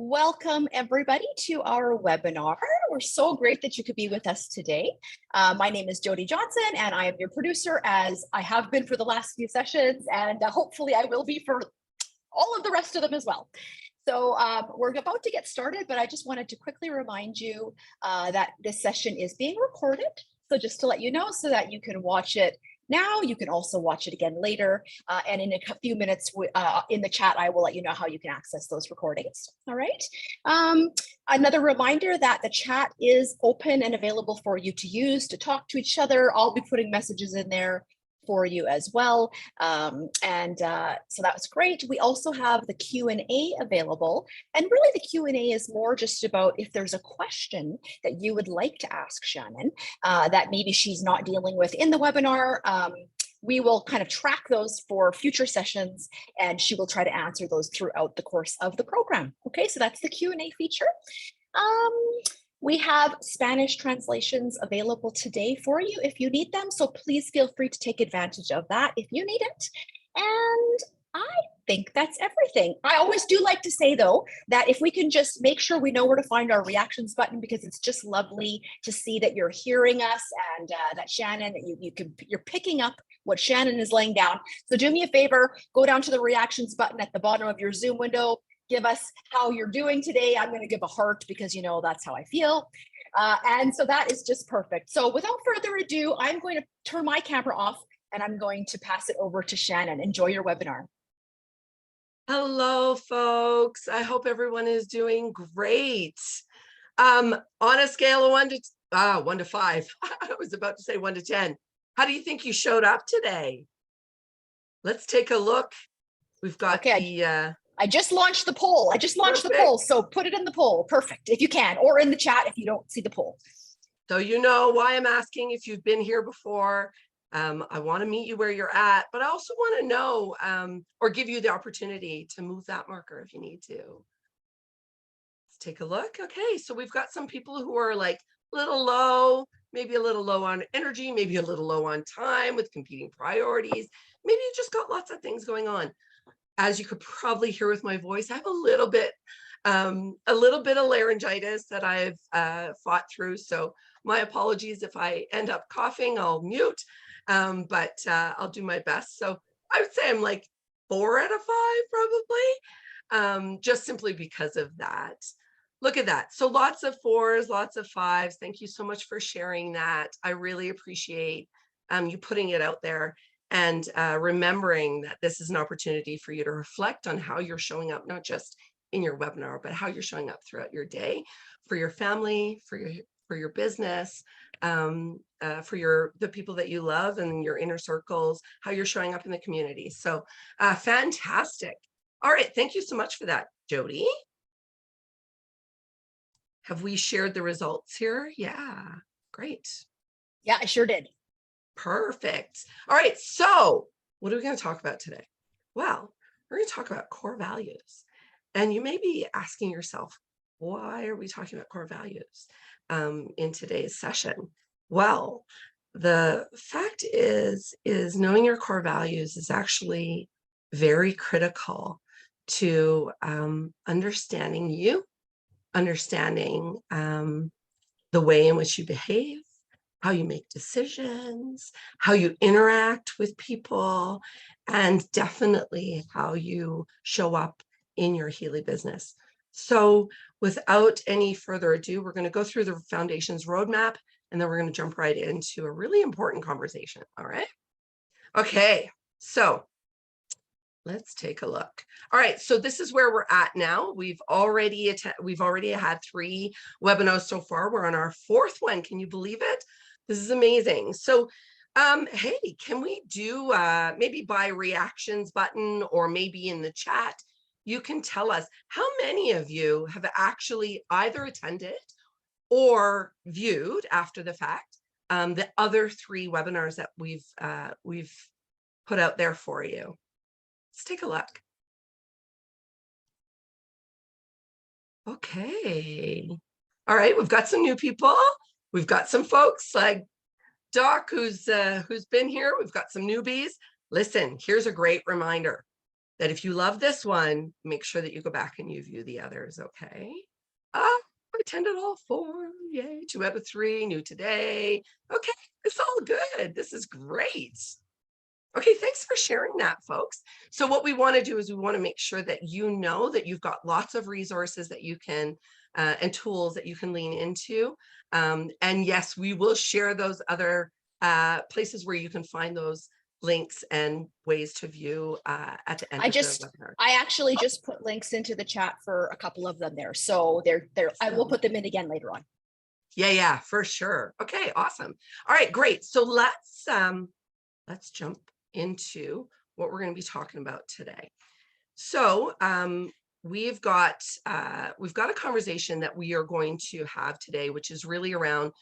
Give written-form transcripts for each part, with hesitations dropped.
Welcome everybody to our webinar. We're so great that you could be with us today. My name is Jody Johnson and I am your producer, as I have been for the last few sessions, and hopefully I will be for all of the rest of them as well. So we're about to get started, but I just wanted to quickly remind you that this session is being recorded. So just to let you know, so that you can watch it now, you can also watch it again later. And in a few minutes in the chat, I will let you know how you can access those recordings. All right. Another reminder that the chat is open and available for you to use to talk to each other. I'll be putting messages in there for you as well. So that was great. We also have the Q&A available. And really the Q&A is more just about if there's a question that you would like to ask Shannon that maybe she's not dealing with in the webinar. We will kind of track those for future sessions, and she will try to answer those throughout the course of the program. Okay, so that's the Q&A feature. We have Spanish translations available today for you if you need them. So please feel free to take advantage of that if you need it. And I think that's everything. I always do like to say, though, that if we can just make sure we know where to find our reactions button, because it's just lovely to see that you're hearing us and that Shannon, you're picking up what Shannon is laying down. So do me a favor, go down to the reactions button at the bottom of your Zoom window. Give us how you're doing today. I'm going to give a heart because, you know, that's how I feel. And so that is just perfect. So without further ado, I'm going to turn my camera off and I'm going to pass it over to Shannon. Enjoy your webinar. Hello, folks. I hope everyone is doing great. On a scale of 1 to 5, I was about to say 1 to 10. How do you think you showed up today? Let's take a look. We've got I just launched the poll. The poll. So put it in the poll. Perfect. If you can, or in the chat if you don't see the poll. So you know why I'm asking if you've been here before. I want to meet you where you're at, but I also want to know or give you the opportunity to move that marker if you need to. Let's take a look. Okay, so we've got some people who are like a little low, maybe a little low on energy, maybe a little low on time with competing priorities. Maybe you just got lots of things going on. As you could probably hear with my voice, I have a little bit of laryngitis that I've fought through. So my apologies if I end up coughing, I'll mute, but I'll do my best. So I would say I'm like 4 out of 5 probably, just simply because of that. Look at that. So lots of 4s, lots of 5s. Thank you so much for sharing that. I really appreciate you putting it out there. And remembering that this is an opportunity for you to reflect on how you're showing up, not just in your webinar, but how you're showing up throughout your day, for your family, for your business, for the people that you love and your inner circles, how you're showing up in the community. So fantastic. All right, thank you so much for that, Jody. Have we shared the results here? Yeah, great. Yeah, I sure did. Perfect. All right, so what are we going to talk about today? Well, we're going to talk about core values. And you may be asking yourself, why are we talking about core values in today's session? Well, the fact is knowing your core values is actually very critical to understanding you, understanding the way in which you behave, how you make decisions, how you interact with people, and definitely how you show up in your Healy business. So without any further ado, we're going to go through the Foundation's roadmap, and then we're going to jump right into a really important conversation. All right. Okay, so let's take a look. All right, so this is where we're at now. We've already had 3 webinars so far. We're on our 4th one. Can you believe it? This is amazing. So, hey, can we do maybe by reactions button, or maybe in the chat, you can tell us how many of you have actually either attended or viewed after the fact the other 3 webinars that we've put out there for you. Let's take a look. Okay. All right, we've got some new people. We've got some folks like Doc who's been here. We've got some newbies. Listen, here's a great reminder. that if you love this one, make sure that you go back and you view the others, okay? I attended all 4, yay, 2 out of 3, new today. Okay, it's all good. This is great. Okay, thanks for sharing that, folks. So what we want to do is we want to make sure that you know that you've got lots of resources that you can and tools that you can lean into. And yes, we will share those other places where you can find those links and ways to view at the end of the webinar. I actually just put links into the chat for a couple of them there. So I will put them in again later on. Yeah, for sure. Okay, awesome. All right, great. So let's jump into what we're going to be talking about today. So we've got a conversation that we are going to have today, which is really around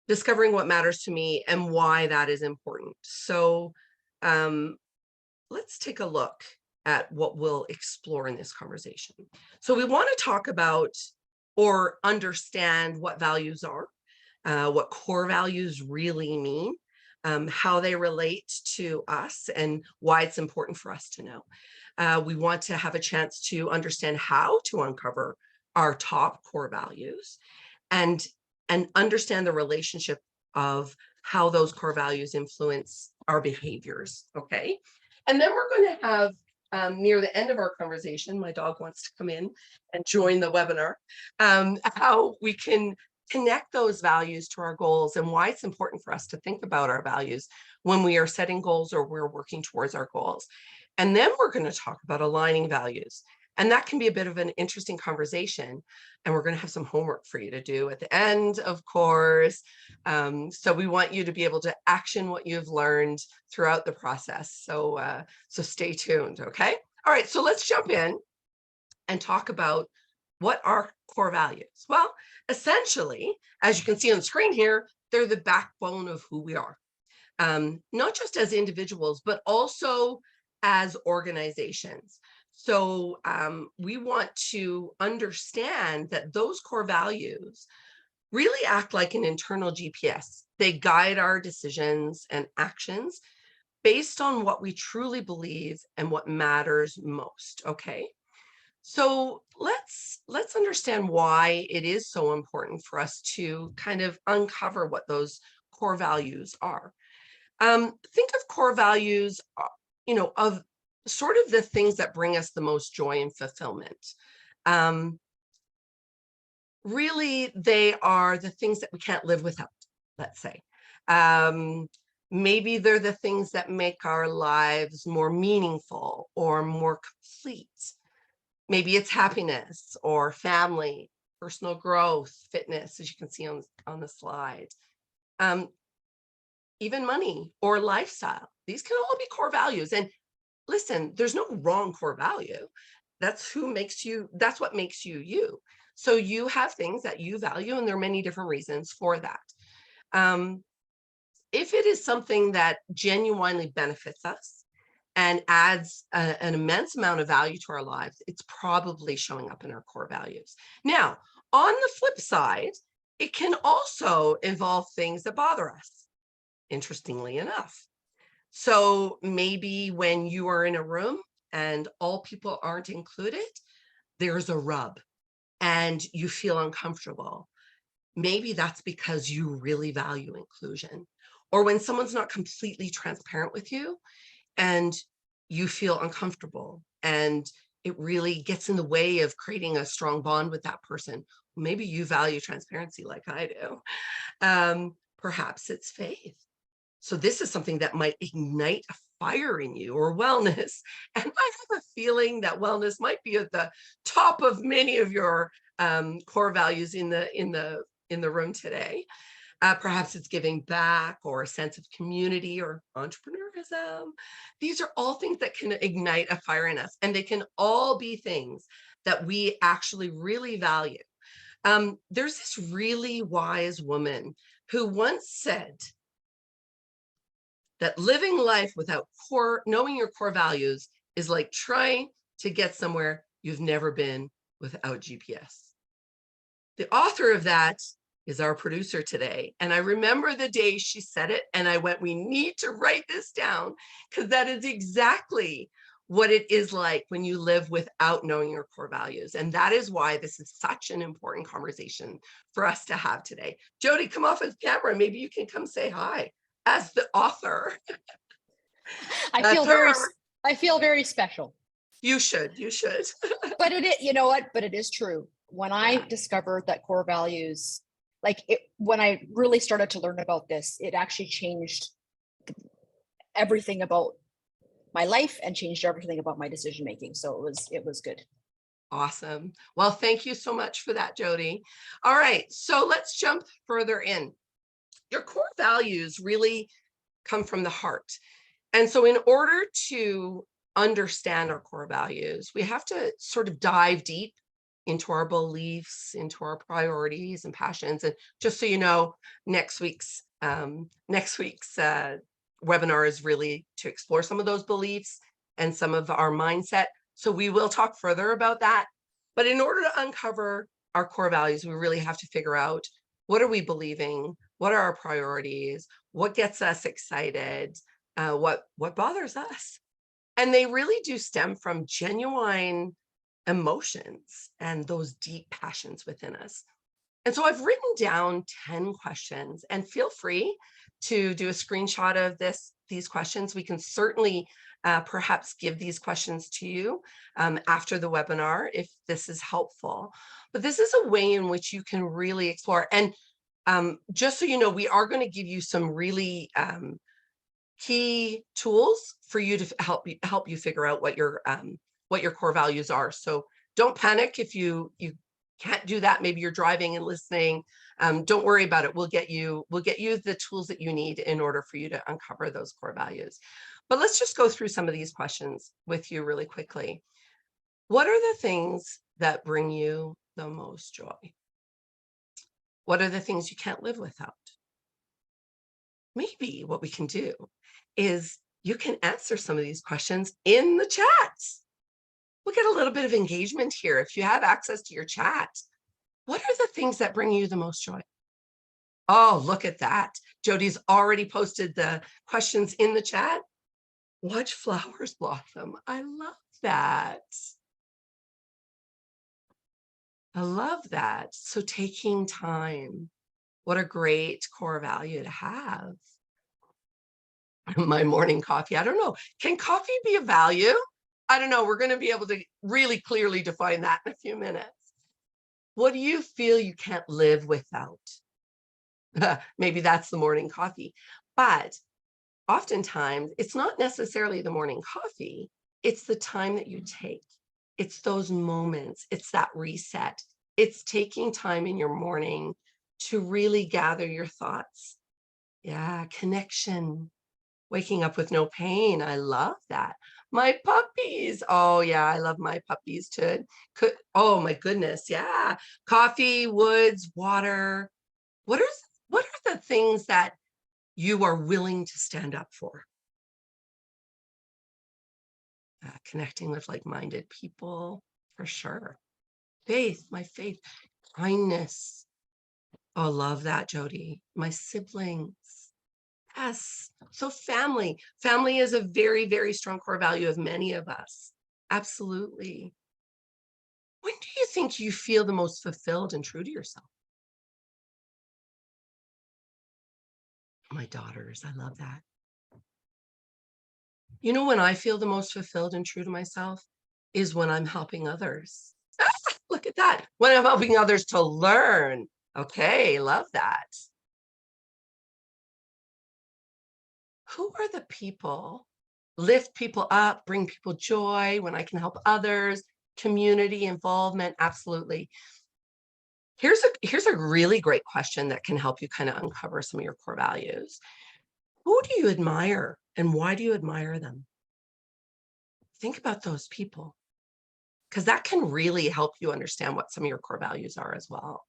discovering what matters to me and why that is important. So let's take a look at what we'll explore in this conversation. So we want to talk about or understand what values are, what core values really mean, how they relate to us and why it's important for us to know. We want to have a chance to understand how to uncover our top core values and understand the relationship of how those core values influence our behaviors, okay? And then we're going to have, near the end of our conversation, my dog wants to come in and join the webinar, how we can connect those values to our goals and why it's important for us to think about our values when we are setting goals or we're working towards our goals. And then we're going to talk about aligning values. And that can be a bit of an interesting conversation. And we're going to have some homework for you to do at the end, of course. So we want you to be able to action what you've learned throughout the process. So stay tuned, okay? All right, so let's jump in and talk about what are core values. Well, essentially, as you can see on the screen here, they're the backbone of who we are, not just as individuals, but also as organizations. So we want to understand that those core values really act like an internal GPS. They guide our decisions and actions based on what we truly believe and what matters most, okay? So let's understand why it is so important for us to kind of uncover what those core values are. Think of core values, of sort of the things that bring us the most joy and fulfillment. Really, they are the things that we can't live without, let's say. Maybe they're the things that make our lives more meaningful or more complete. Maybe it's happiness or family, personal growth, fitness, as you can see on the slide. Even money or lifestyle. These can all be core values. And listen, there's no wrong core value. That's what makes you you. So you have things that you value, and there are many different reasons for that. If it is something that genuinely benefits us, and adds an immense amount of value to our lives, it's probably showing up in our core values. Now, on the flip side, it can also involve things that bother us, interestingly enough. So maybe when you are in a room and all people aren't included, there's a rub and you feel uncomfortable. Maybe that's because you really value inclusion. Or when someone's not completely transparent with you, and you feel uncomfortable and it really gets in the way of creating a strong bond with that person. Maybe you value transparency like I do. Perhaps it's faith. So this is something that might ignite a fire in you, or wellness. And I have a feeling that wellness might be at the top of many of your core values in the room today. Perhaps it's giving back or a sense of community or entrepreneurism. These are all things that can ignite a fire in us, and they can all be things that we actually really value. There's this really wise woman who once said that living life without knowing your core values is like trying to get somewhere you've never been without GPS. The author of that is our producer today. And I remember the day she said it, and I went, we need to write this down, because that is exactly what it is like when you live without knowing your core values. And that is why this is such an important conversation for us to have today. Jody, come off of camera. Maybe you can come say hi as the author. I feel very special. You should. But you know what? But it is true. When I Yeah. discovered that core values, when I really started to learn about this, it actually changed everything about my life and changed everything about my decision making. So it was good. Awesome. Well, thank you so much for that, Jody. All right, so let's jump further in. Your core values really come from the heart. And so in order to understand our core values, we have to sort of dive deep into our beliefs, into our priorities and passions. And just so you know, next week's webinar is really to explore some of those beliefs and some of our mindset. So we will talk further about that. But in order to uncover our core values, we really have to figure out, what are we believing? What are our priorities? What gets us excited? What bothers us? And they really do stem from genuine emotions and those deep passions within us. And so I've written down 10 questions, and feel free to do a screenshot of these questions. We can certainly perhaps give these questions to you after the webinar if this is helpful. But this is a way in which you can really explore. And just so you know, we are going to give you some really key tools for you to help you figure out what your core values are. So don't panic if you can't do that. Maybe you're driving and listening. Don't worry about it. We'll get you the tools that you need in order for you to uncover those core values. But let's just go through some of these questions with you really quickly. What are the things that bring you the most joy? What are the things you can't live without? Maybe what we can do is you can answer some of these questions in the chat. We'll get a little bit of engagement here. If you have access to your chat, what are the things that bring you the most joy? Oh, look at that. Jody's already posted the questions in the chat. Watch flowers blossom. I love that. I love that. So taking time, what a great core value to have. My morning coffee. I don't know. Can coffee be a value? I don't know. We're going to be able to really clearly define that in a few minutes. What do you feel you can't live without? Maybe that's the morning coffee. But oftentimes, it's not necessarily the morning coffee. It's the time that you take. It's those moments. It's that reset. It's taking time in your morning to really gather your thoughts. Yeah, connection. Waking up with no pain. I love that. My puppies. Oh, yeah, I love my puppies too. Oh, my goodness. Yeah. Coffee, woods, water. What are the things that you are willing to stand up for? Connecting with like-minded people, for sure. Faith, my faith. Kindness. Oh, love that, Jody. My siblings. Yes. So family is a very, very strong core value of many of us. Absolutely. When do you think you feel the most fulfilled and true to yourself? My daughters, I love that. You know, when I feel the most fulfilled and true to myself is when I'm helping others. Look at that. When I'm helping others to learn. Okay, love that. Who are the people? Lift people up, bring people joy, when I can help others, community involvement, absolutely. Here's a really great question that can help you kind of uncover some of your core values. Who do you admire and why do you admire them? Think about those people, because that can really help you understand what some of your core values are as well.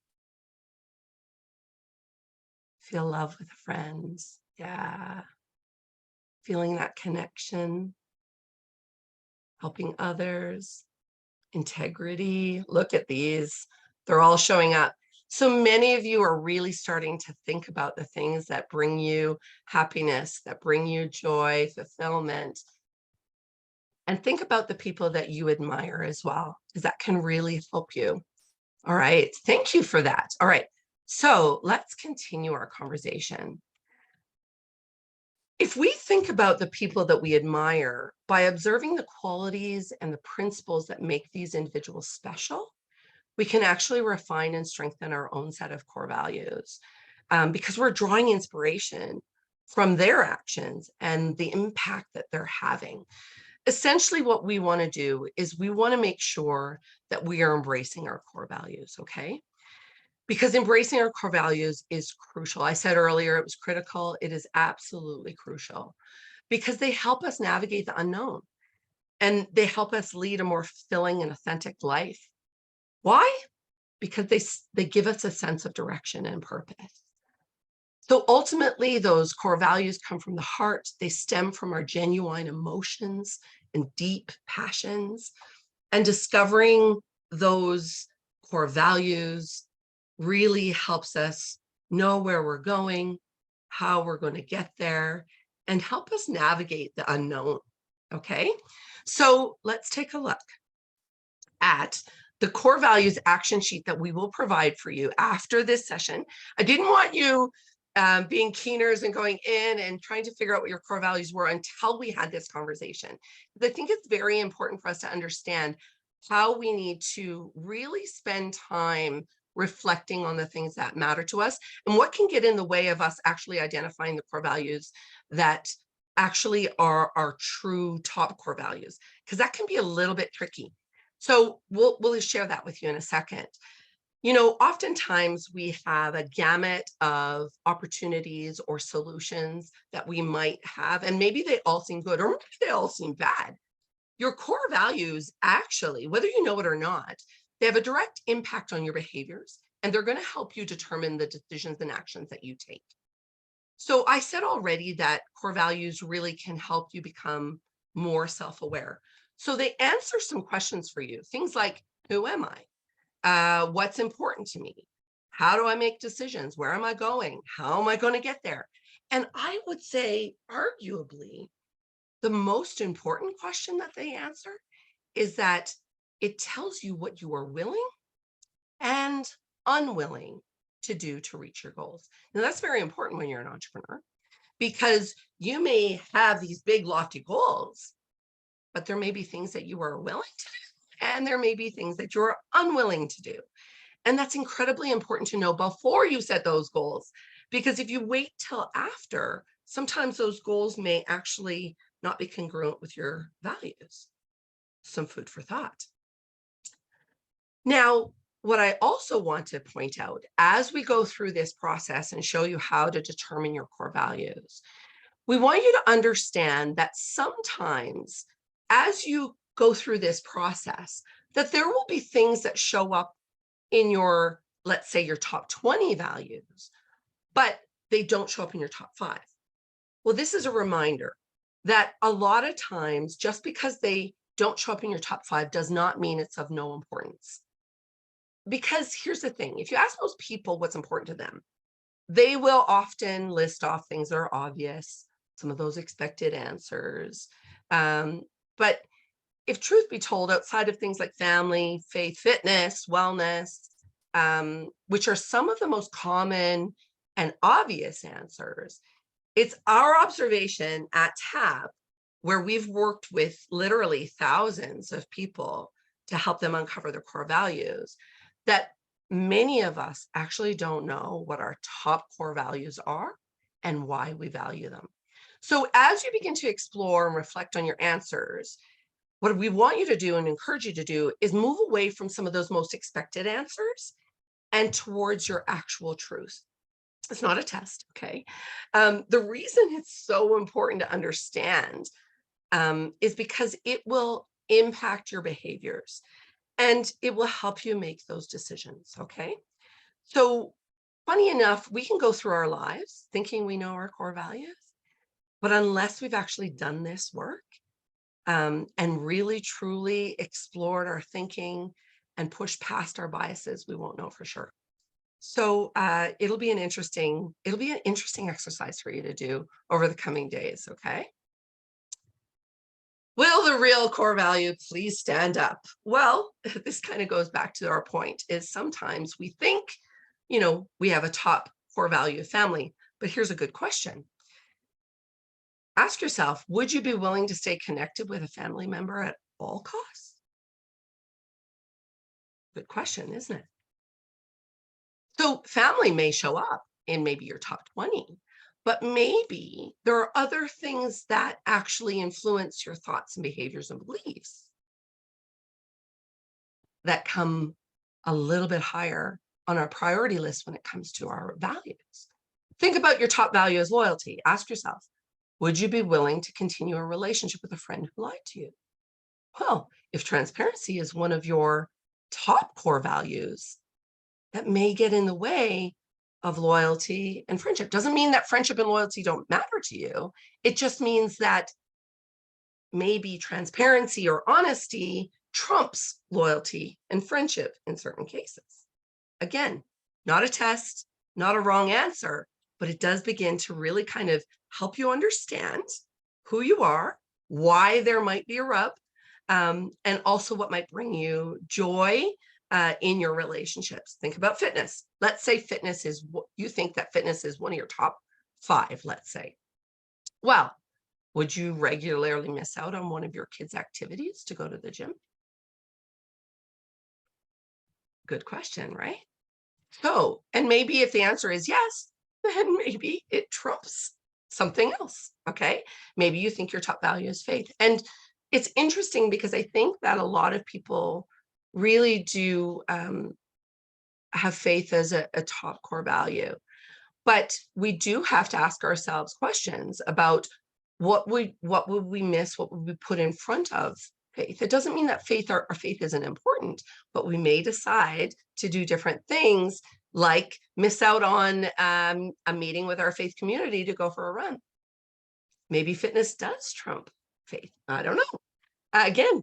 Feel love with friends. Yeah. Feeling that connection, helping others, integrity. Look at these. They're all showing up. So many of you are really starting to think about the things that bring you happiness, that bring you joy, fulfillment. and think about the people that you admire as well, because that can really help you. All right. Thank you for that. All right. So let's continue our conversation. If we think about the people that we admire by observing the qualities and the principles that make these individuals special, we can actually refine and strengthen our own set of core values because we're drawing inspiration from their actions and the impact that they're having. Essentially, what we want to do is we want to make sure that we are embracing our core values, okay? Because embracing our core values is crucial. I said earlier it was critical. It is absolutely crucial because they help us navigate the unknown and they help us lead a more fulfilling and authentic life. Why? Because they give us a sense of direction and purpose. So ultimately, those core values come from the heart. They stem from our genuine emotions and deep passions. And discovering those core values really helps us know where we're going, how we're going to get there, and help us navigate the unknown. Okay, so let's take a look at the core values action sheet that we will provide for you after this session. I didn't want you being keeners and going in and trying to figure out what your core values were until we had this conversation. I think it's very important for us to understand how we need to really spend time reflecting on the things that matter to us and what can get in the way of us actually identifying the core values that actually are our true top core values, because that can be a little bit tricky. So we'll share that with you in a second. You know, oftentimes we have a gamut of opportunities or solutions that we might have, and maybe they all seem good or maybe they all seem bad. Your core values, actually, whether you know it or not, they have a direct impact on your behaviors, and they're going to help you determine the decisions and actions that you take. So I said already that core values really can help you become more self-aware. So they answer some questions for you. Things like, who am I? What's important to me? How do I make decisions? Where am I going? How am I going to get there? And I would say, arguably, the most important question that they answer is that it tells you what you are willing and unwilling to do to reach your goals. Now, that's very important when you're an entrepreneur because you may have these big, lofty goals, but there may be things that you are willing to do, and there may be things that you're unwilling to do. And that's incredibly important to know before you set those goals, because if you wait till after, sometimes those goals may actually not be congruent with your values. Some food for thought. Now, what I also want to point out as we go through this process and show you how to determine your core values, we want you to understand that sometimes as you go through this process, that there will be things that show up in your, let's say, your top 20 values, but they don't show up in your top 5. Well, this is a reminder that a lot of times, just because they don't show up in your top 5 does not mean it's of no importance. Because here's the thing, if you ask most people what's important to them, they will often list off things that are obvious, some of those expected answers. But if truth be told, outside of things like family, faith, fitness, wellness, which are some of the most common and obvious answers, it's our observation at TAP, where we've worked with literally thousands of people to help them uncover their core values, that many of us actually don't know what our top core values are and why we value them. So as you begin to explore and reflect on your answers, what we want you to do and encourage you to do is move away from some of those most expected answers and towards your actual truth. It's not a test, okay? The reason it's so important to understand is because it will impact your behaviors and it will help you make those decisions, okay? So funny enough, we can go through our lives thinking we know our core values, but unless we've actually done this work and really truly explored our thinking and pushed past our biases, we won't know for sure. So it'll be an interesting exercise for you to do over the coming days, okay? Will the real core value please stand up? Well, this kind of goes back to our point is sometimes we think, we have a top core value of family, but here's a good question. Ask yourself, would you be willing to stay connected with a family member at all costs? Good question, isn't it? So family may show up in maybe your top 20, but maybe there are other things that actually influence your thoughts and behaviors and beliefs that come a little bit higher on our priority list when it comes to our values. Think about your top value as loyalty. Ask yourself, would you be willing to continue a relationship with a friend who lied to you? Well, if transparency is one of your top core values, that may get in the way of loyalty and friendship. Doesn't mean that friendship and loyalty don't matter to you. It just means that maybe transparency or honesty trumps loyalty and friendship in certain cases. Again, not a test, not a wrong answer, but it does begin to really kind of help you understand who you are, why there might be a rub, and also what might bring you joy in your relationships. Think about fitness. Let's say fitness is what you think that fitness is one of your top 5, let's say. Well, would you regularly miss out on one of your kids' activities to go to the gym? Good question, right? So, and maybe if the answer is yes, then maybe it trumps something else. Okay. Maybe you think your top value is faith. And it's interesting because I think that a lot of people really do have faith as a top core value. But we do have to ask ourselves questions about what would we miss, what would we put in front of faith. It doesn't mean that our faith isn't important, but we may decide to do different things, like miss out on a meeting with our faith community to go for a run. Maybe fitness does trump faith. I don't know. Again,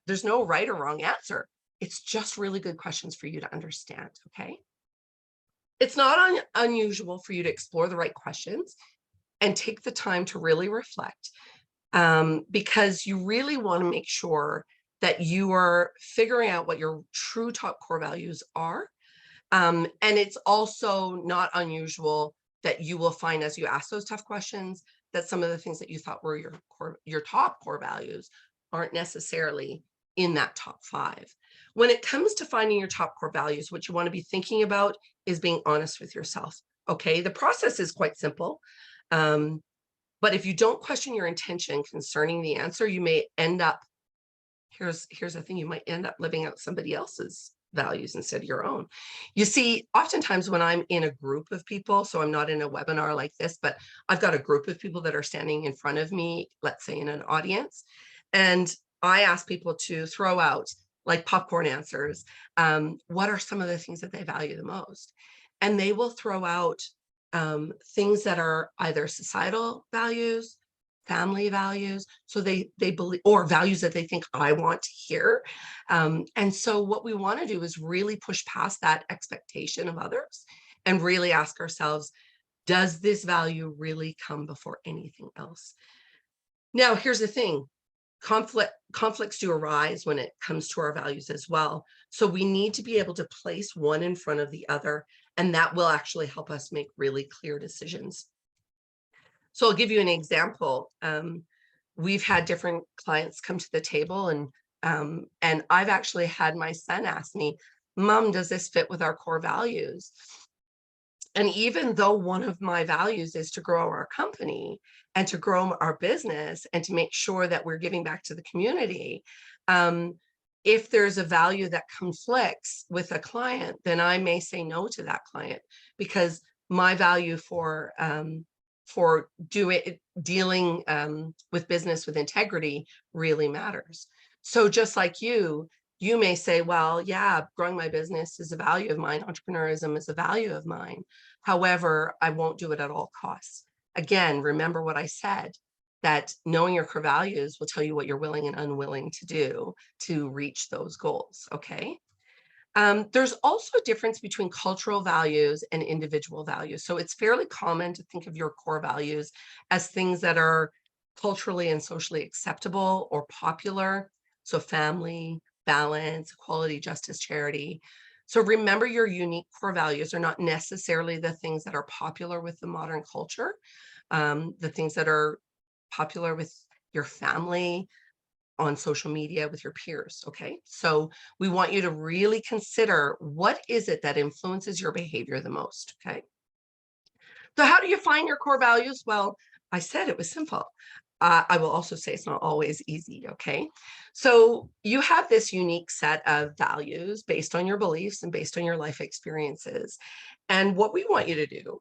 there's no right or wrong answer. It's just really good questions for you to understand, okay? It's not unusual for you to explore the right questions and take the time to really reflect, because you really want to make sure that you are figuring out what your true top core values are. And it's also not unusual that you will find as you ask those tough questions that some of the things that you thought were your top core values aren't necessarily in that top 5. When it comes to finding your top core values, what you want to be thinking about is being honest with yourself. Okay, the process is quite simple. But if you don't question your intention concerning the answer, you may end up, here's the thing, you might end up living out somebody else's values instead of your own. You see, oftentimes when I'm in a group of people, so I'm not in a webinar like this, but I've got a group of people that are standing in front of me, let's say in an audience, and I ask people to throw out like popcorn answers. What are some of the things that they value the most? And they will throw out things that are either societal values, family values, so they believe, or values that they think I want to hear. And so what we want to do is really push past that expectation of others and really ask ourselves, does this value really come before anything else? Now, here's the thing. Conflicts do arise when it comes to our values as well. So we need to be able to place one in front of the other, and that will actually help us make really clear decisions. So I'll give you an example. We've had different clients come to the table, and I've actually had my son ask me, Mom, does this fit with our core values? And even though one of my values is to grow our company and to grow our business and to make sure that we're giving back to the community, if there's a value that conflicts with a client, then I may say no to that client, because my value for dealing with business with integrity really matters. So just like you may say, well, yeah, growing my business is a value of mine. Entrepreneurism is a value of mine. However, I won't do it at all costs. Again, remember what I said, that knowing your core values will tell you what you're willing and unwilling to do to reach those goals, okay? There's also a difference between cultural values and individual values. So it's fairly common to think of your core values as things that are culturally and socially acceptable or popular. So family, balance, equality, justice, charity. So remember, your unique core values are not necessarily the things that are popular with the modern culture, the things that are popular with your family, on social media, with your peers. Okay, so we want you to really consider, what is it that influences your behavior the most? Okay, so how do you find your core values? Well, I said it was simple. I will also say it's not always easy. Okay, so you have this unique set of values based on your beliefs and based on your life experiences. And what we want you to do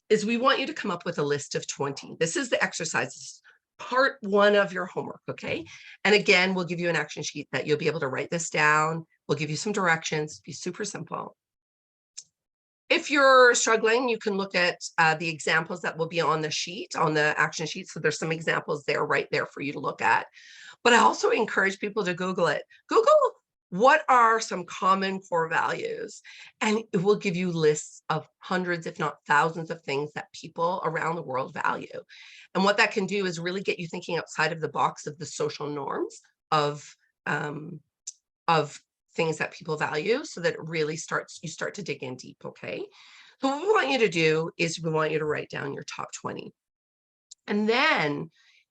is, we want you to come up with a list of 20. This is the exercise, part one of your homework. Okay, and again, we'll give you an action sheet that you'll be able to write this down. We'll give you some directions. Be super simple. If you're struggling, you can look at the examples that will be on the sheet, on the action sheet. So there's some examples there, right there, for you to look at. But I also encourage people to Google it. Google, what are some common core values? And it will give you lists of hundreds, if not thousands, of things that people around the world value. And what that can do is really get you thinking outside of the box of the social norms of um, of things that people value, so that it really you start to dig in deep. Okay, so what we want you to do is, we want you to write down your top 20, and then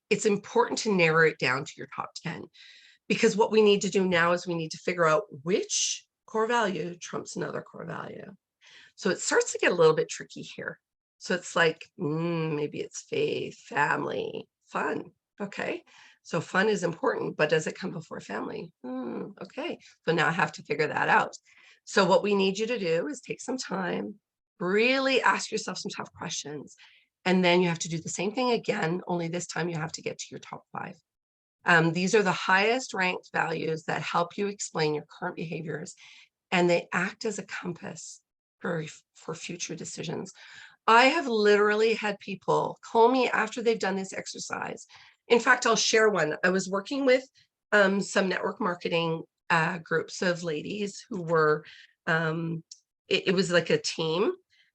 it's important to narrow it down to your top 10, because what we need to do now is, we need to figure out which core value trumps another core value. So it starts to get a little bit tricky here. So it's like, maybe it's faith, family, fun. Okay, so fun is important, but does it come before family? Okay, so now I have to figure that out. So what we need you to do is take some time, really ask yourself some tough questions, and then you have to do the same thing again, only this time you have to get to your top 5. These are the highest ranked values that help you explain your current behaviors, and they act as a compass for future decisions. I have literally had people call me after they've done this exercise. In fact, I'll share one. I was working with some network marketing groups of ladies who were, it was like a team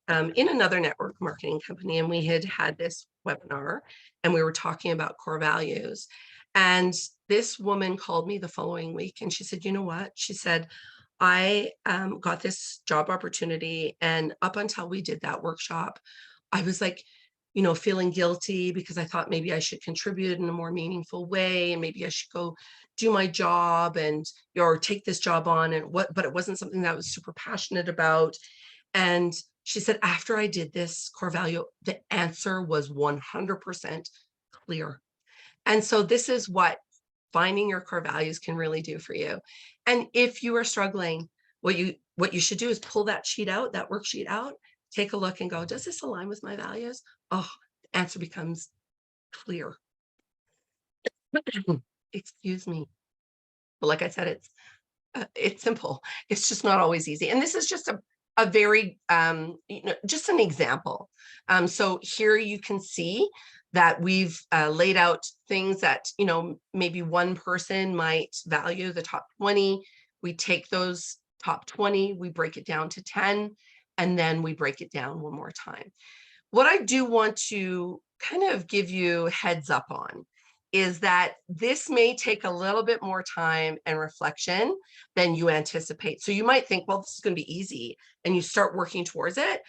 in another network marketing company, and we had this webinar, and we were talking about core values. And this woman called me the following week, and she said, you know what? She said, I got this job opportunity, and up until we did that workshop, I was like, feeling guilty, because I thought maybe I should contribute in a more meaningful way, and maybe I should go do my job and or take this job on, but it wasn't something that I was super passionate about. And she said, after I did this core value, the answer was 100% clear. And so this is what finding your core values can really do for you. And if you are struggling, what you should do is pull that sheet out, that worksheet out, take a look and go, does this align with my values? Oh, the answer becomes clear. Excuse me. But like I said, it's simple. It's just not always easy. And this is just a very, just an example. So here you can see that we've laid out things that, maybe one person might value, the top 20. We take those top 20, we break it down to 10, and then we break it down one more time. What I do want to kind of give you heads up on is that this may take a little bit more time and reflection than you anticipate. So you might think, well, this is going to be easy, and you start working towards it.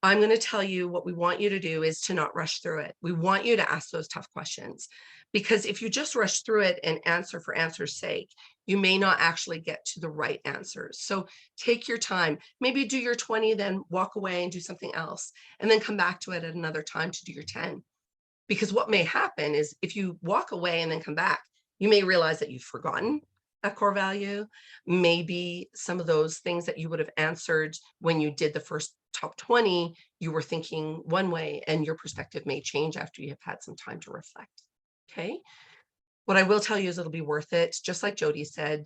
I'm going to tell you, what we want you to do is to not rush through it. We want you to ask those tough questions, because if you just rush through it and answer for answer's sake, you may not actually get to the right answers. So take your time, maybe do your 20, then walk away and do something else, and then come back to it at another time to do your 10. Because what may happen is, if you walk away and then come back, you may realize that you've forgotten a core value. Maybe some of those things that you would have answered when you did the first top 20, you were thinking one way, and your perspective may change after you have had some time to reflect. Okay. What I will tell you is, it'll be worth it. Just like Jody said,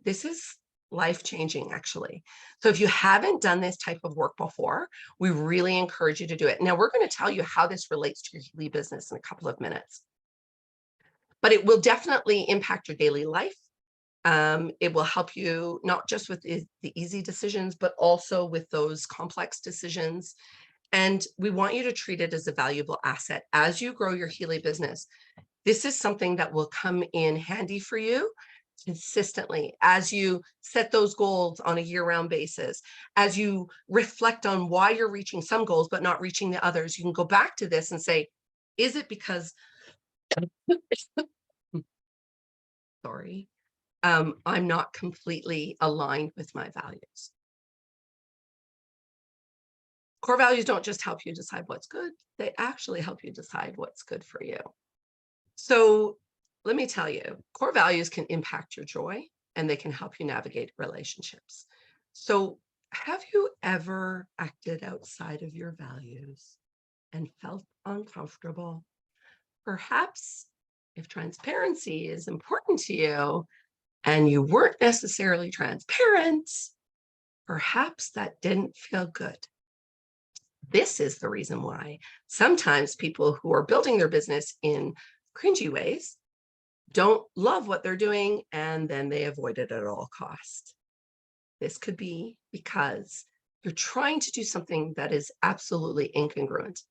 this is life-changing, actually. So if you haven't done this type of work before, we really encourage you to do it. Now, we're going to tell you how this relates to your Healy business in a couple of minutes, but it will definitely impact your daily life. It will help you not just with the easy decisions, but also with those complex decisions. And we want you to treat it as a valuable asset as you grow your Healy business. This is something that will come in handy for you consistently as you set those goals on a year-round basis, as you reflect on why you're reaching some goals but not reaching the others. You can go back to this and say, is it because sorry, I'm not completely aligned with my values? Core values don't just help you decide what's good, they actually help you decide what's good for you. So let me tell you, core values can impact your joy and they can help you navigate relationships. So have you ever acted outside of your values and felt uncomfortable? Perhaps if transparency is important to you and you weren't necessarily transparent, perhaps that didn't feel good. This is the reason why sometimes people who are building their business in cringy ways don't love what they're doing and then they avoid it at all costs. This could be because you're trying to do something that is absolutely incongruent.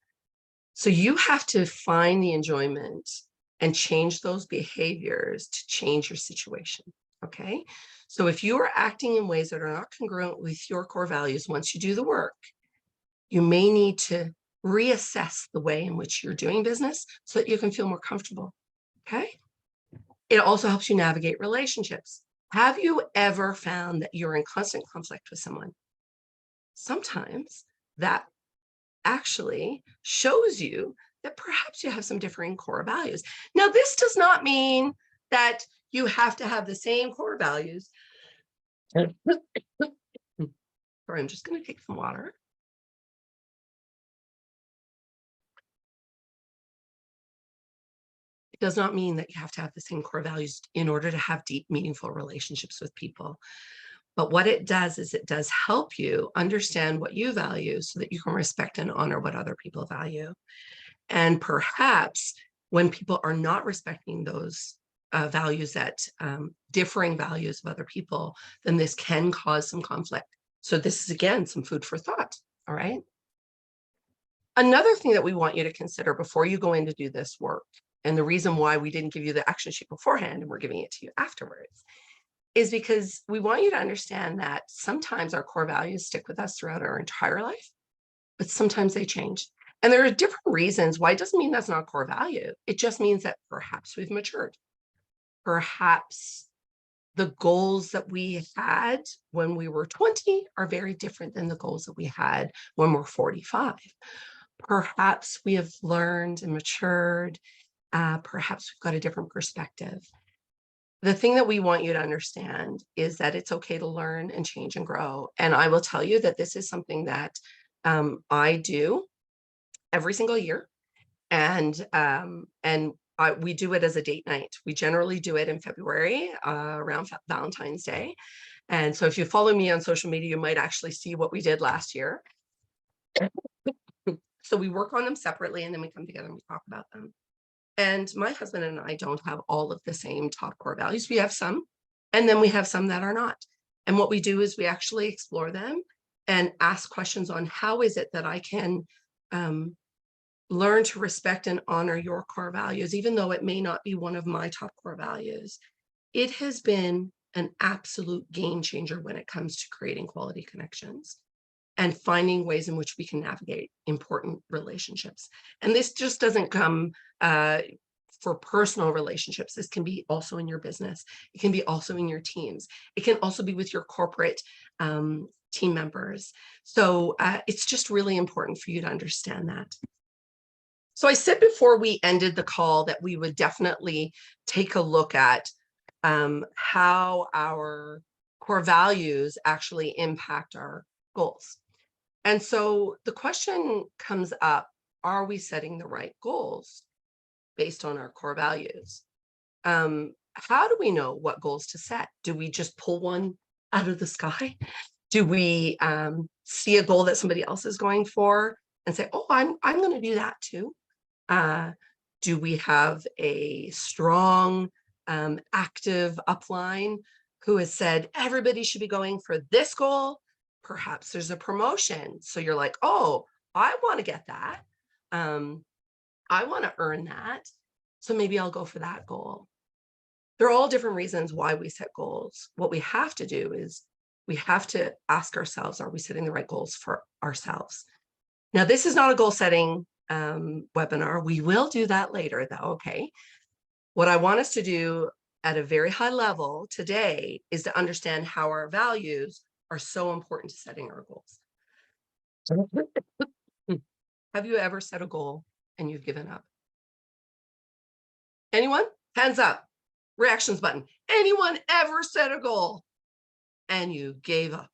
So you have to find the enjoyment and change those behaviors to change your situation. Okay. So if you are acting in ways that are not congruent with your core values, once you do the work, you may need to reassess the way in which you're doing business so that you can feel more comfortable. Okay. It also helps you navigate relationships. Have you ever found that you're in constant conflict with someone? Sometimes that actually shows you that perhaps you have some differing core values. Now, this does not mean that you have to have the same core values. Sorry, I'm just going to take some water. It does not mean that you have to have the same core values in order to have deep, meaningful relationships with people. But what it does is it does help you understand what you value so that you can respect and honor what other people value. And perhaps when people are not respecting those values, that differing values of other people, then this can cause some conflict. So this is, again, some food for thought. All right. Another thing that we want you to consider before you go in to do this work, and the reason why we didn't give you the action sheet beforehand and we're giving it to you afterwards, is because we want you to understand that sometimes our core values stick with us throughout our entire life, but sometimes they change. And there are different reasons why. It doesn't mean that's not a core value. It just means that perhaps we've matured. Perhaps the goals that we had when we were 20 are very different than the goals that we had when we're 45. Perhaps we have learned and matured. Perhaps we've got a different perspective. The thing that we want you to understand is that it's okay to learn and change and grow. And I will tell you that this is something that I do every single year. And we do it as a date night. We generally do it in February around Valentine's Day. And so if you follow me on social media, you might actually see what we did last year. So we work on them separately and then we come together and we talk about them. And my husband and I don't have all of the same top core values. We have some, and then we have some that are not. And what we do is we actually explore them and ask questions on how is it that I can learn to respect and honor your core values, even though it may not be one of my top core values. It has been an absolute game changer when it comes to creating quality connections and finding ways in which we can navigate important relationships. And this just doesn't come for personal relationships. This can be also in your business. It can be also in your teams. It can also be with your corporate team members. So it's just really important for you to understand that. So I said before we ended the call that we would definitely take a look at how our core values actually impact our goals. And so the question comes up, are we setting the right goals based on our core values? How do we know what goals to set? Do we just pull one out of the sky? Do we see a goal that somebody else is going for and say, oh, I'm going to do that too? Do we have a strong, active upline who has said everybody should be going for this goal? Perhaps there's a promotion. So you're like, oh, I want to get that. I want to earn that. So maybe I'll go for that goal. There are all different reasons why we set goals. What we have to do is we have to ask ourselves, are we setting the right goals for ourselves? Now, this is not a goal setting webinar. We will do that later though, okay? What I want us to do at a very high level today is to understand how our values are so important to setting our goals. Have you ever set a goal and you've given up? Anyone? Hands up. Reactions button. Anyone ever set a goal and you gave up?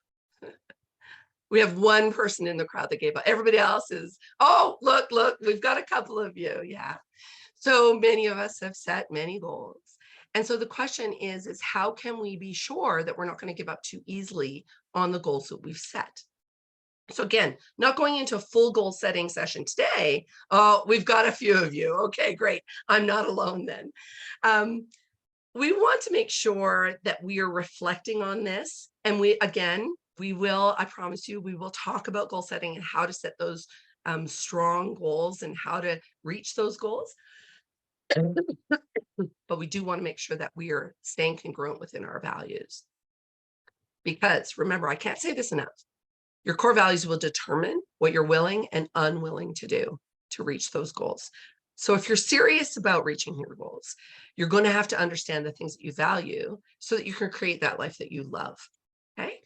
We have one person in the crowd that gave up. Everybody else is, oh, look, we've got a couple of you. Yeah. So many of us have set many goals. And so the question is how can we be sure that we're not going to give up too easily on the goals that we've set? So again, not going into a full goal setting session today. Oh, we've got a few of you. Okay, great. I'm not alone then. We want to make sure that we are reflecting on this. And we will, I promise you, we will talk about goal setting and how to set those strong goals and how to reach those goals. But we do want to make sure that we are staying congruent within our values. Because remember, I can't say this enough. Your core values will determine what you're willing and unwilling to do to reach those goals. So if you're serious about reaching your goals, you're going to have to understand the things that you value so that you can create that life that you love. Okay.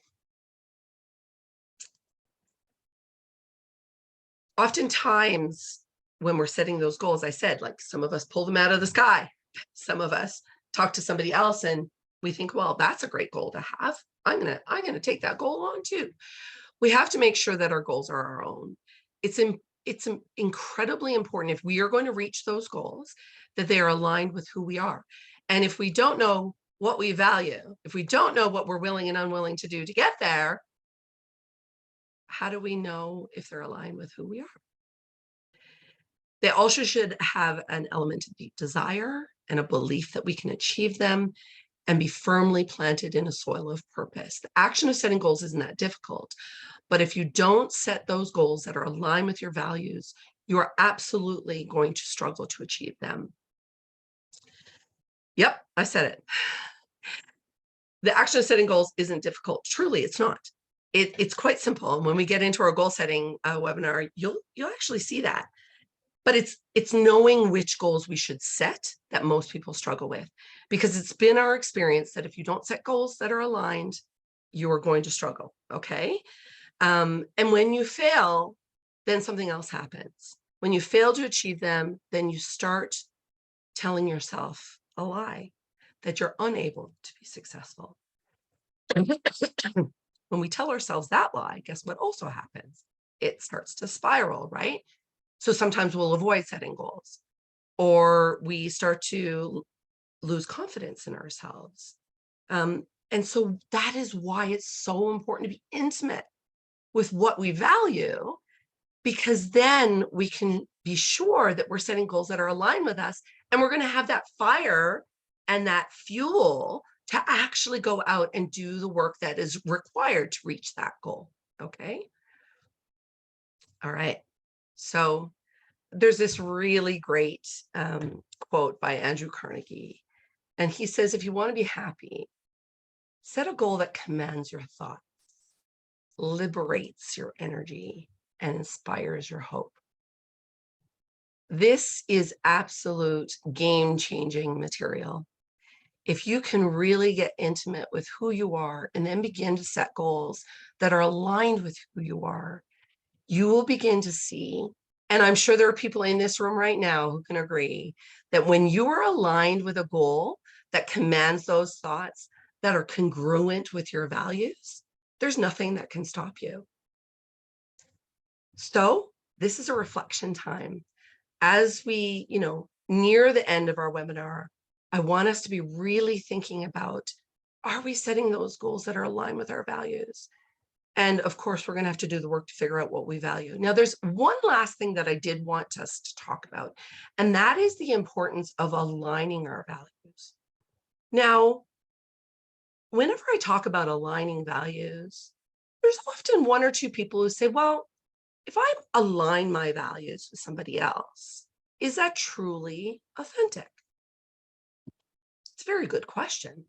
Oftentimes, when we're setting those goals, I said, like some of us pull them out of the sky. Some of us talk to somebody else and we think, well, that's a great goal to have. I'm gonna take that goal on too. We have to make sure that our goals are our own. It's incredibly important if we are going to reach those goals that they are aligned with who we are. And if we don't know what we value, if we don't know what we're willing and unwilling to do to get there, how do we know if they're aligned with who we are? They also should have an element of deep desire and a belief that we can achieve them and be firmly planted in a soil of purpose. The action of setting goals isn't that difficult, but if you don't set those goals that are aligned with your values, you are absolutely going to struggle to achieve them. Yep, I said it. The action of setting goals isn't difficult. Truly, it's not. It's quite simple. And when we get into our goal setting webinar, you'll actually see that. But it's knowing which goals we should set that most people struggle with, because it's been our experience that if you don't set goals that are aligned, you are going to struggle. Okay. And when you fail, then something else happens. When you fail to achieve them, then you start telling yourself a lie that you're unable to be successful. When we tell ourselves that lie, guess what also happens? It starts to spiral, right? So sometimes we'll avoid setting goals, or we start to lose confidence in ourselves. And so that is why it's so important to be intimate with what we value, because then we can be sure that we're setting goals that are aligned with us, and we're going to have that fire and that fuel to actually go out and do the work that is required to reach that goal. Okay. All right. So there's this really great quote by Andrew Carnegie. And he says, if you want to be happy, set a goal that commands your thoughts, liberates your energy, and inspires your hope. This is absolute game-changing material. If you can really get intimate with who you are and then begin to set goals that are aligned with who you are, you will begin to see, and I'm sure there are people in this room right now who can agree, that when you are aligned with a goal that commands those thoughts that are congruent with your values, there's nothing that can stop you. So this is a reflection time. As we, near the end of our webinar, I want us to be really thinking about, are we setting those goals that are aligned with our values? And of course, we're going to have to do the work to figure out what we value. Now, there's one last thing that I did want us to talk about, and that is the importance of aligning our values. Now, whenever I talk about aligning values, there's often one or two people who say, well, if I align my values with somebody else, is that truly authentic? It's a very good question.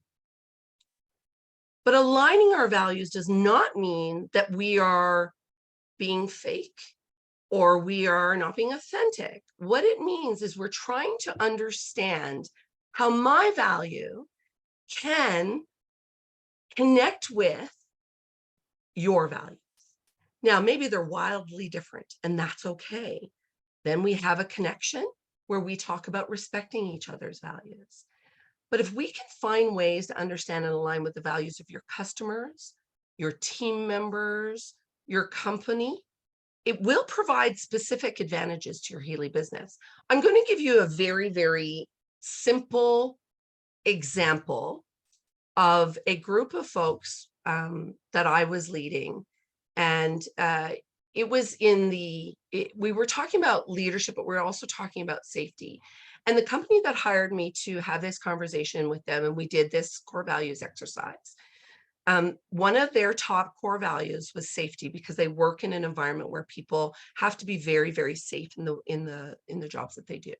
But aligning our values does not mean that we are being fake or we are not being authentic. What it means is we're trying to understand how my value can connect with your values. Now, maybe they're wildly different, and that's okay. Then we have a connection where we talk about respecting each other's values. But if we can find ways to understand and align with the values of your customers, your team members, your company, it will provide specific advantages to your Healy business. I'm going to give you a very, very simple example of a group of folks that I was leading. And it was we were talking about leadership, but we're also talking about safety. And the company that hired me to have this conversation with them, and we did this core values exercise. One of their top core values was safety, because they work in an environment where people have to be very, very safe in the jobs that they do.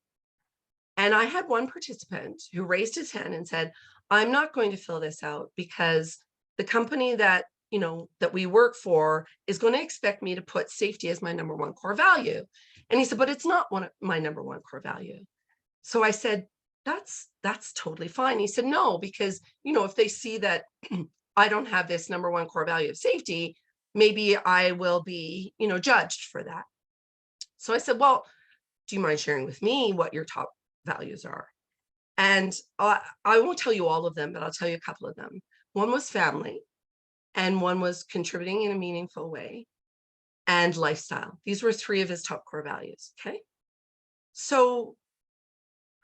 And I had one participant who raised his hand and said, I'm not going to fill this out because the company that we work for is going to expect me to put safety as my number one core value. And he said, but it's not my number one core value. So I said, that's totally fine. He said, no, because, if they see that I don't have this number one core value of safety, maybe I will be, judged for that. So I said, well, do you mind sharing with me what your top values are? And I won't tell you all of them, but I'll tell you a couple of them. One was family, and one was contributing in a meaningful way, and lifestyle. These were three of his top core values. Okay. So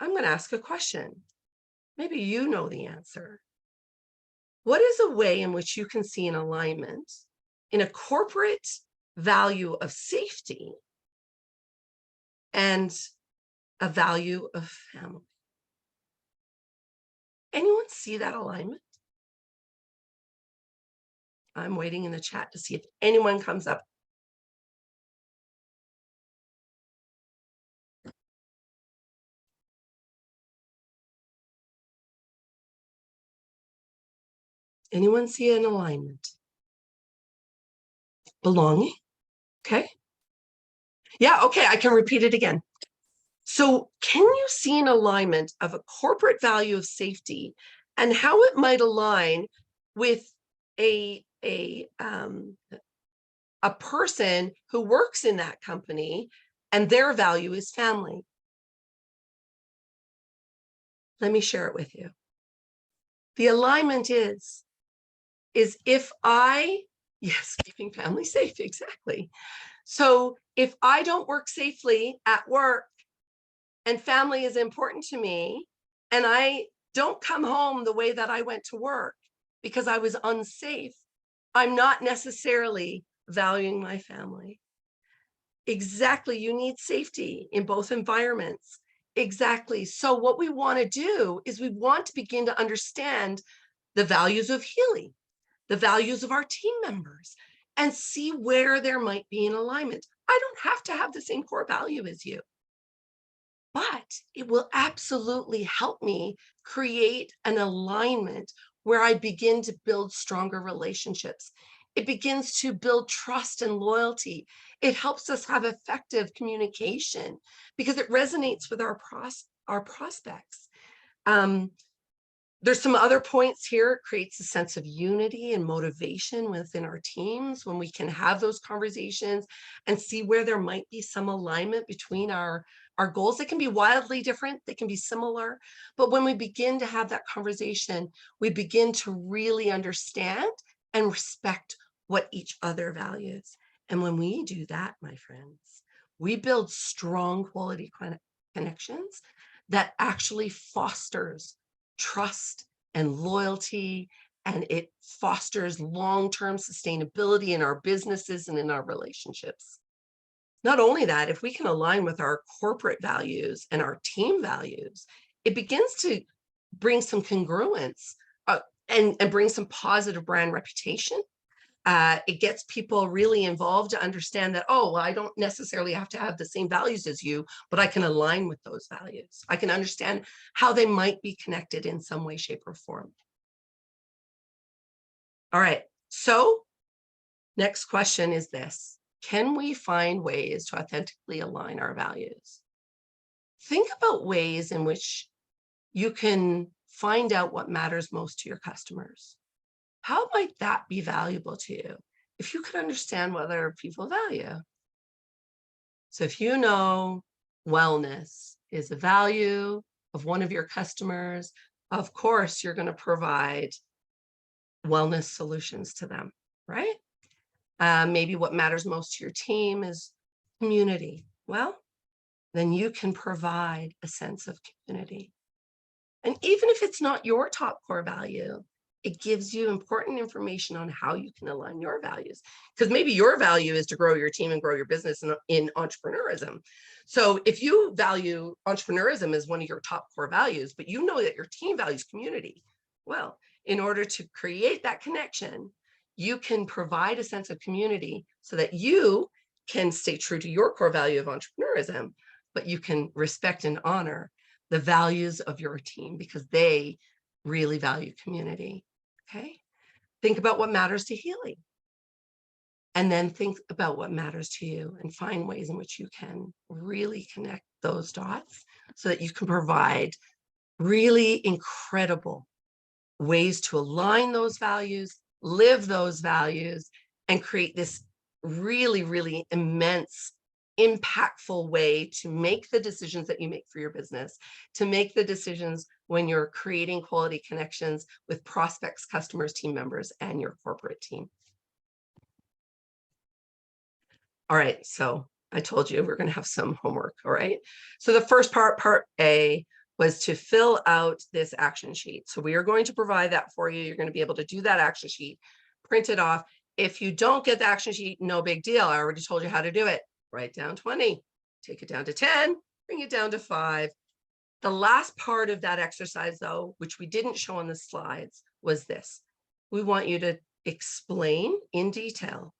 I'm going to ask a question. Maybe you know the answer. What is a way in which you can see an alignment in a corporate value of safety and a value of family? Anyone see that alignment? I'm waiting in the chat to see if anyone comes up. Anyone see an alignment? Belonging? Okay. Yeah, okay, I can repeat it again. So can you see an alignment of a corporate value of safety and how it might align with a person who works in that company and their value is family? Let me share it with you. The alignment is if yes, keeping family safe, exactly. So if I don't work safely at work and family is important to me, and I don't come home the way that I went to work because I was unsafe, I'm not necessarily valuing my family. Exactly, you need safety in both environments. Exactly. So what we want to do is we want to begin to understand the values of Healy, the values of our team members, and see where there might be an alignment. I don't have to have the same core value as you, but it will absolutely help me create an alignment where I begin to build stronger relationships. It begins to build trust and loyalty. It helps us have effective communication because it resonates with our prospects. There's some other points here. It creates a sense of unity and motivation within our teams when we can have those conversations and see where there might be some alignment between our goals. They can be wildly different, they can be similar, but when we begin to have that conversation, we begin to really understand and respect what each other values. And when we do that, my friends, we build strong quality connections that actually fosters trust and loyalty, and it fosters long-term sustainability in our businesses and in our relationships. Not only that, if we can align with our corporate values and our team values, it begins to bring some congruence and bring some positive brand reputation. It gets people really involved to understand that, oh, well, I don't necessarily have to have the same values as you, but I can align with those values. I can understand how they might be connected in some way, shape, or form. All right, so next question is this: can we find ways to authentically align our values? Think about ways in which you can find out what matters most to your customers. How might that be valuable to you if you could understand what other people value? So if you know wellness is a value of one of your customers, of course, you're going to provide wellness solutions to them, right? Maybe what matters most to your team is community. Well, then you can provide a sense of community. And even if it's not your top core value, it gives you important information on how you can align your values. Because maybe your value is to grow your team and grow your business in entrepreneurism. So if you value entrepreneurism as one of your top core values, but you know that your team values community, well, in order to create that connection, you can provide a sense of community so that you can stay true to your core value of entrepreneurism, but you can respect and honor the values of your team because they really value community. Okay. Think about what matters to Healy. And then think about what matters to you and find ways in which you can really connect those dots so that you can provide really incredible ways to align those values, live those values, and create this really, really immense, impactful way to make the decisions that you make for your business, to make the decisions when you're creating quality connections with prospects, customers, team members, and your corporate team. All right, so I told you we're going to have some homework. All right, so the first part A, was to fill out this action sheet. So we are going to provide that for you. You're going to be able to do that action sheet, print it off. If you don't get the action sheet, no big deal. I already told you how to do it. Write down 20, take it down to 10, bring it down to 5. The last part of that exercise, though, which we didn't show on the slides, was this. We want you to explain in detail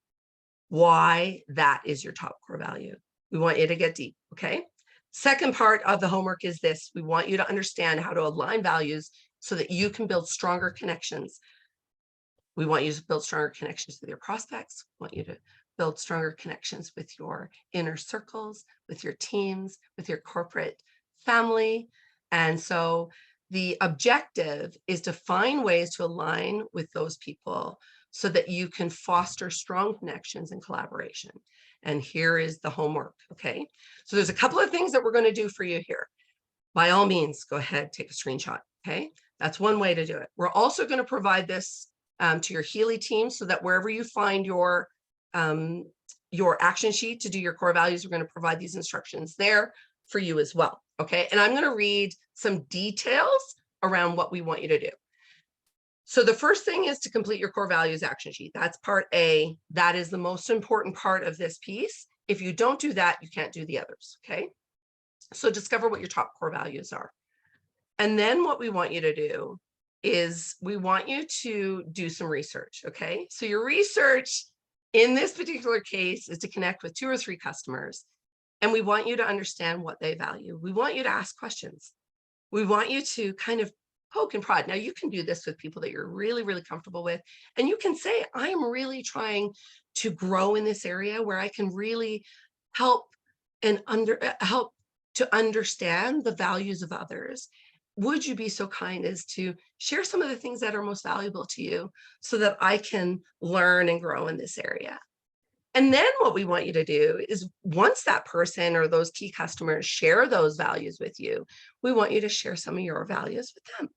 why that is your top core value. We want you to get deep, okay? Second part of the homework is this. We want you to understand how to align values so that you can build stronger connections. We want you to build stronger connections with your prospects. We want you to build stronger connections with your inner circles, with your teams, with your corporate family. And so the objective is to find ways to align with those people so that you can foster strong connections and collaboration. And here is the homework, okay? So there's a couple of things that we're going to do for you here. By all means, go ahead, take a screenshot, okay? That's one way to do it. We're also going to provide this to your Healy team so that wherever you find your action sheet to do your core values, we're going to provide these instructions there for you as well, okay? And I'm going to read some details around what we want you to do. So the first thing is to complete your core values action sheet. That's part A. That is the most important part of this piece. If you don't do that, you can't do the others, okay? So discover what your top core values are. And then what we want you to do is we want you to do some research, okay? So your research in this particular case is to connect with 2 or 3 customers, and we want you to understand what they value. We want you to ask questions. We want you to kind of poke and prod. Now you can do this with people that you're really, really comfortable with. And you can say, I'm really trying to grow in this area where I can really help and help to understand the values of others. Would you be so kind as to share some of the things that are most valuable to you so that I can learn and grow in this area? And then what we want you to do is once that person or those key customers share those values with you, we want you to share some of your values with them.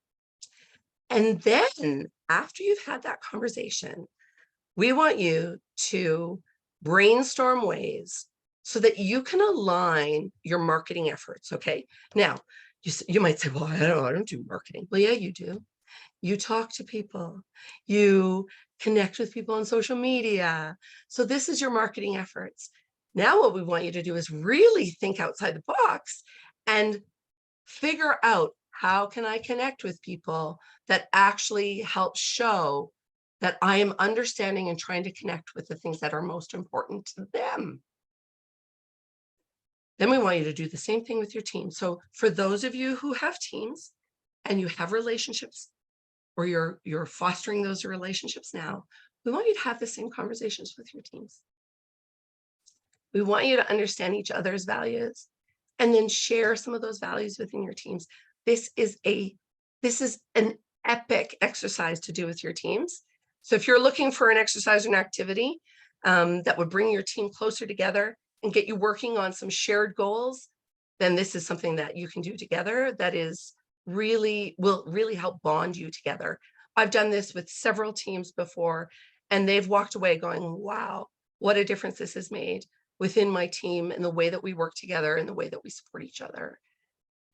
And then after you've had that conversation, we want you to brainstorm ways so that you can align your marketing efforts, okay? Now, you might say, well, I don't do marketing. Well, yeah, you do. You talk to people, you connect with people on social media. So this is your marketing efforts. Now what we want you to do is really think outside the box and figure out, how can I connect with people that actually help show that I am understanding and trying to connect with the things that are most important to them. Then we want you to do the same thing with your team. So for those of you who have teams and you have relationships, or you're fostering those relationships now, we want you to have the same conversations with your teams. We want you to understand each other's values and then share some of those values within your teams. This is an epic exercise to do with your teams. So if you're looking for an exercise or an activity that would bring your team closer together and get you working on some shared goals, then this is something that you can do together that will really help bond you together. I've done this with several teams before, and they've walked away going, wow, what a difference this has made within my team and the way that we work together and the way that we support each other.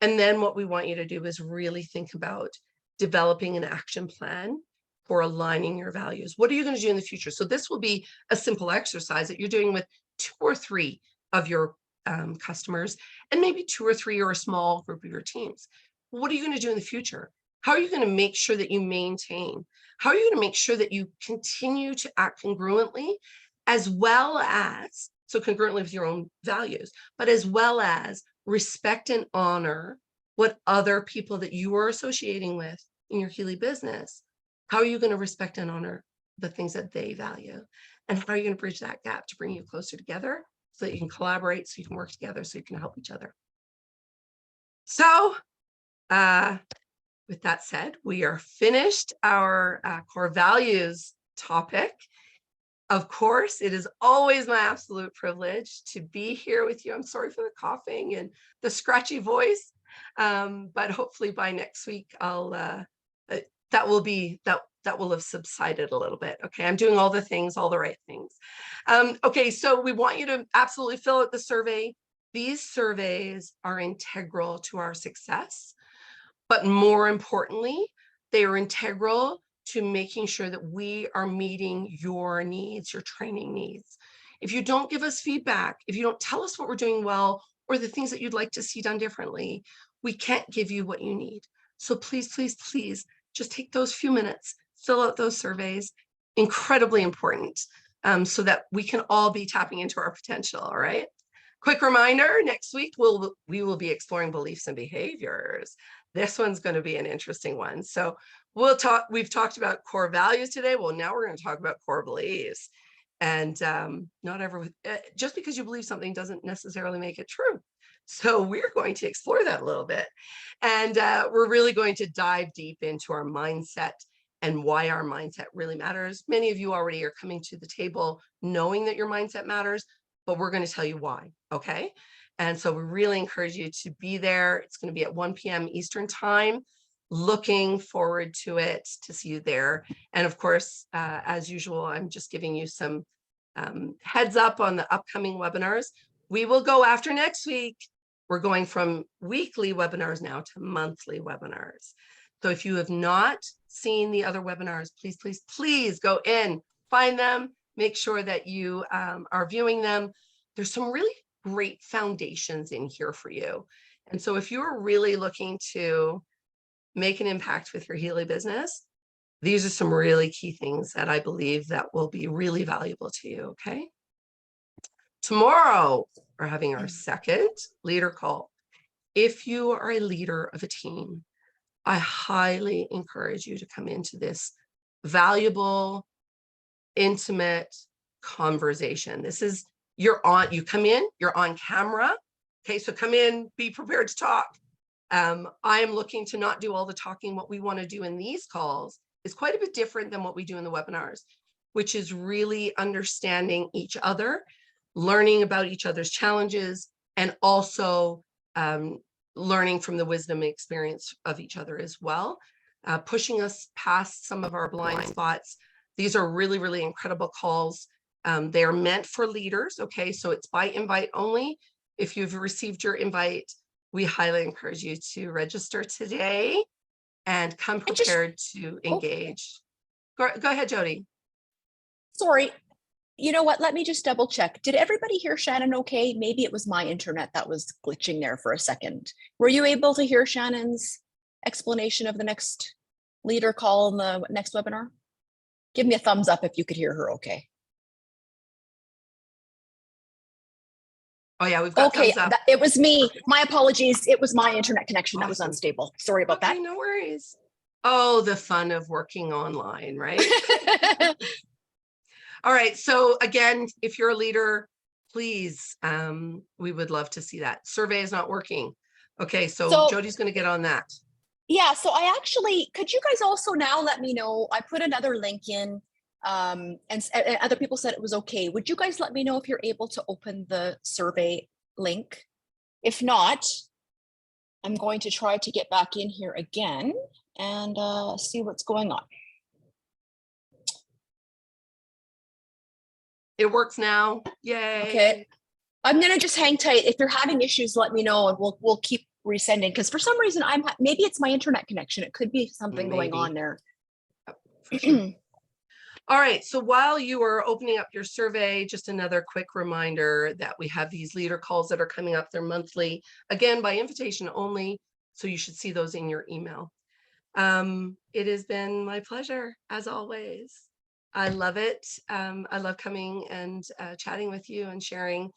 And then what we want you to do is really think about developing an action plan for aligning your values. What are you going to do in the future? So this will be a simple exercise that you're doing with 2 or 3 of your customers, and maybe 2 or 3 or a small group of your teams. What are you going to do in the future? How are you going to make sure that you maintain? How are you going to make sure that you continue to act congruently, as well as, so congruently with your own values, but as well as respect and honor what other people that you are associating with in your Healy business? How are you going to respect and honor the things that they value? And how are you going to bridge that gap to bring you closer together so that you can collaborate, so you can work together, so you can help each other? So with that said, we are finished our core values topic. Of course, it is always my absolute privilege to be here with you. I'm sorry for the coughing and the scratchy voice, but hopefully by next week, that will have subsided a little bit. Okay, I'm doing all the right things. Okay, so we want you to absolutely fill out the survey. These surveys are integral to our success, but more importantly, they are integral to making sure that we are meeting your needs, your training needs. If you don't give us feedback, if you don't tell us what we're doing well, or the things that you'd like to see done differently, we can't give you what you need. So please, please, please, just take those few minutes, fill out those surveys. Incredibly important, so that we can all be tapping into our potential, all right? Quick reminder, next week we will be exploring beliefs and behaviors. This one's going to be an interesting one. So we've talked about core values today. Well, now we're going to talk about core beliefs. And just because you believe something doesn't necessarily make it true. So we're going to explore that a little bit. And we're really going to dive deep into our mindset and why our mindset really matters. Many of you already are coming to the table knowing that your mindset matters, but we're going to tell you why, okay? And so we really encourage you to be there. It's going to be at 1 p.m. Eastern time. Looking forward to it, to see you there. And of course, as usual, I'm just giving you some heads up on the upcoming webinars. We will go after next week. We're going from weekly webinars now to monthly webinars. So if you have not seen the other webinars, please, please, please go in, find them, make sure that you are viewing them. There's some really great foundations in here for you. And so if you're really looking to make an impact with your Healy business, these are some really key things that I believe that will be really valuable to you, okay? Tomorrow, we're having our second leader call. If you are a leader of a team, I highly encourage you to come into this valuable, intimate conversation. This is, you come in, you're on camera. Okay, so come in, be prepared to talk. I am looking to not do all the talking. What we want to do in these calls is quite a bit different than what we do in the webinars, which is really understanding each other, learning about each other's challenges, and also learning from the wisdom and experience of each other as well, pushing us past some of our blind spots. These are really, really incredible calls. They are meant for leaders, okay? So it's by invite only. If you've received your invite, we highly encourage you to register today and come prepared to engage. Go ahead, Jody. Sorry. You know what? Let me just double check. Did everybody hear Shannon okay? Maybe it was my internet that was glitching there for a second. Were you able to hear Shannon's explanation of the next leader call in the next webinar? Give me a thumbs up if you could hear her okay. Oh yeah, we've got Okay, thumbs up. it was me. My apologies. It was my internet connection that was Awesome. unstable. Sorry about Okay, no worries. Oh, the fun of working online, right? that. All right. So again, if you're a leader, please, we would love to see that. Survey is not working. Okay, so Jody's going to get on that. Yeah, so I actually, could you guys also now let me know, I put another link in, and other people said it was okay. Would you guys let me know if you're able to open the survey link? If not, I'm going to try to get back in here again and see what's going on. It works now. Yay. Okay. I'm gonna just hang tight. If you're having issues, let me know and we'll keep resending, because for some reason maybe it's my internet connection. It could be something going on there. For sure. All right, so while you are opening up your survey, just another quick reminder that we have these leader calls that are coming up. They're monthly, again, by invitation only, so you should see those in your email. It has been my pleasure, as always. I love it. I love coming and chatting with you and sharing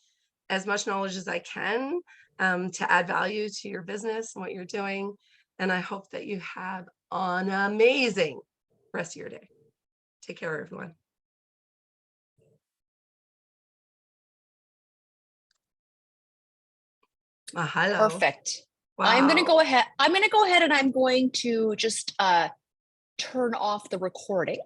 as much knowledge as I can to add value to your business and what you're doing. And I hope that you have an amazing rest of your day. Take care, everyone. Hello. Perfect. Wow. I'm going to go ahead and I'm going to just turn off the recording.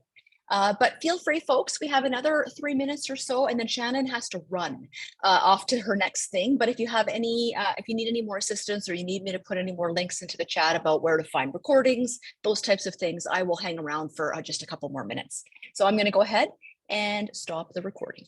But feel free, folks, we have another 3 minutes or so, and then Shannon has to run off to her next thing. But if you have any, if you need any more assistance or you need me to put any more links into the chat about where to find recordings, those types of things, I will hang around for just a couple more minutes. So I'm going to go ahead and stop the recording.